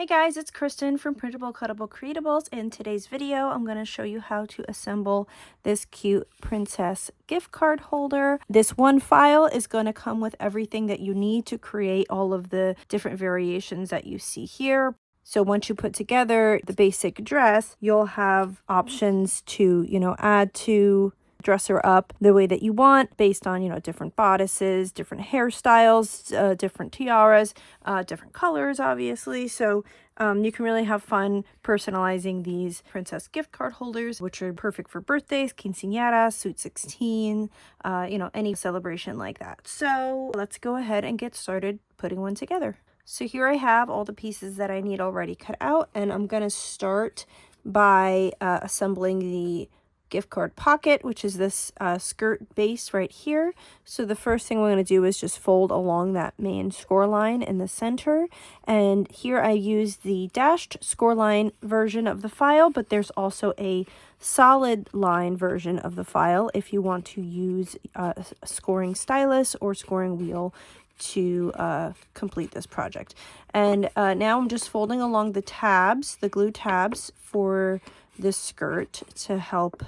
Hey guys, it's Kristin from Printable Cuttable Creatables. In today's video, I'm going to show you how to assemble this cute princess gift card holder. This one file is going to come with everything that you need to create all of the different variations that you see here. So once you put together the basic dress, you'll have options to, add to dress her up the way that you want based on, different bodices, different hairstyles, different tiaras, different colors, obviously. So you can really have fun personalizing these princess gift card holders, which are perfect for birthdays, quinceaneras, Sweet 16, any celebration like that. So let's go ahead and get started putting one together. So here I have all the pieces that I need already cut out, and I'm going to start by assembling the gift card pocket, which is this skirt base right here. So the first thing we're going to do is just fold along that main score line in the center. And here I use the dashed score line version of the file, but there's also a solid line version of the file if you want to use a scoring stylus or scoring wheel to complete this project. And now I'm just folding along the tabs, the glue tabs for this skirt to help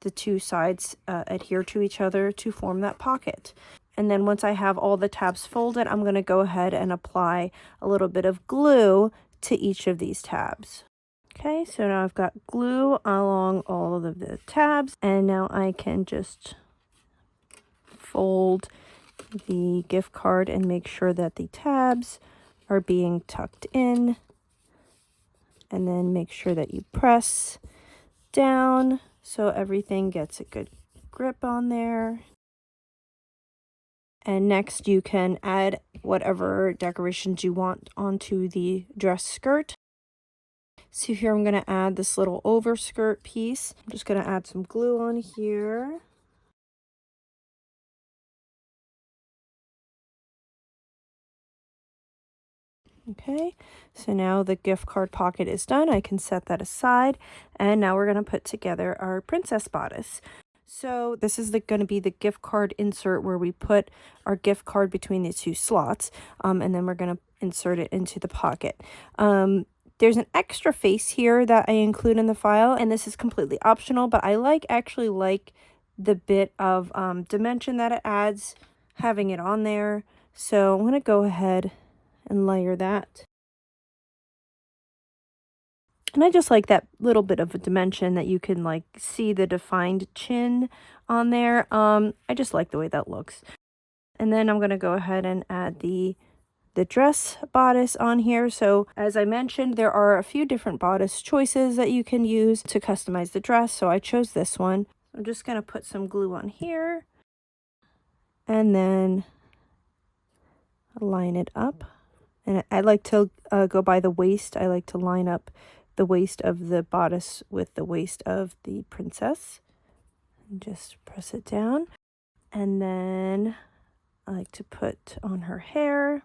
the two sides adhere to each other to form that pocket. And then once I have all the tabs folded, I'm going to go ahead and apply a little bit of glue to each of these tabs. Okay, so now I've got glue along all of the tabs, and now I can just fold the gift card and make sure that the tabs are being tucked in, and then make sure that you press down so everything gets a good grip on there. And next you can add whatever decorations you want onto the dress skirt. So here I'm going to add this little overskirt piece. I'm just going to add some glue on here. Okay, so now the gift card pocket is done. I can set that aside, and now we're going to put together our princess bodice. So this is going to be the gift card insert where we put our gift card between the two slots, and then we're going to insert it into the pocket. There's an extra face here that I include in the file, and this is completely optional, but I actually like the bit of dimension that it adds, having it on there. So I'm going to go ahead and layer that. And I just like that little bit of a dimension that you can see the defined chin on there. I just like the way that looks. And then I'm going to go ahead and add the dress bodice on here. So as I mentioned, there are a few different bodice choices that you can use to customize the dress. So I chose this one. I'm just going to put some glue on here and then line it up. And I like to go by the waist. I like to line up the waist of the bodice with the waist of the princess. And just press it down. And then I like to put on her hair.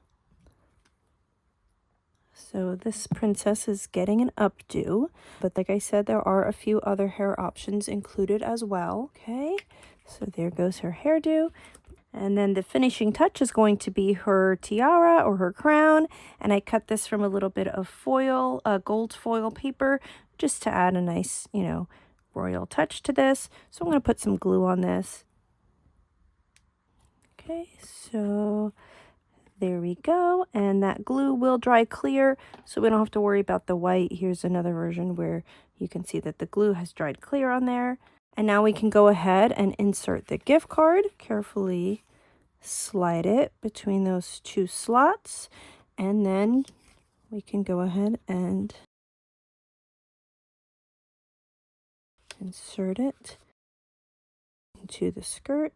So this princess is getting an updo. But like I said, there are a few other hair options included as well. Okay, so there goes her hairdo. And then the finishing touch is going to be her tiara or her crown. And I cut this from a little bit of foil, gold foil paper, just to add a nice, royal touch to this. So I'm going to put some glue on this. Okay, so there we go. And that glue will dry clear, so we don't have to worry about the white. Here's another version where you can see that the glue has dried clear on there. And now we can go ahead and insert the gift card. Carefully slide it between those two slots. And then we can go ahead and insert it into the skirt.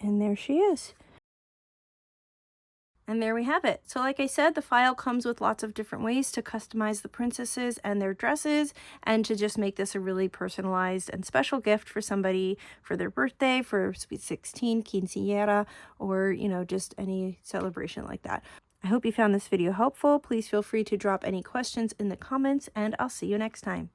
And there she is. And there we have it. So like I said, the file comes with lots of different ways to customize the princesses and their dresses, and to just make this a really personalized and special gift for somebody for their birthday, for Sweet 16, quinceañera, or, just any celebration like that. I hope you found this video helpful. Please feel free to drop any questions in the comments, and I'll see you next time.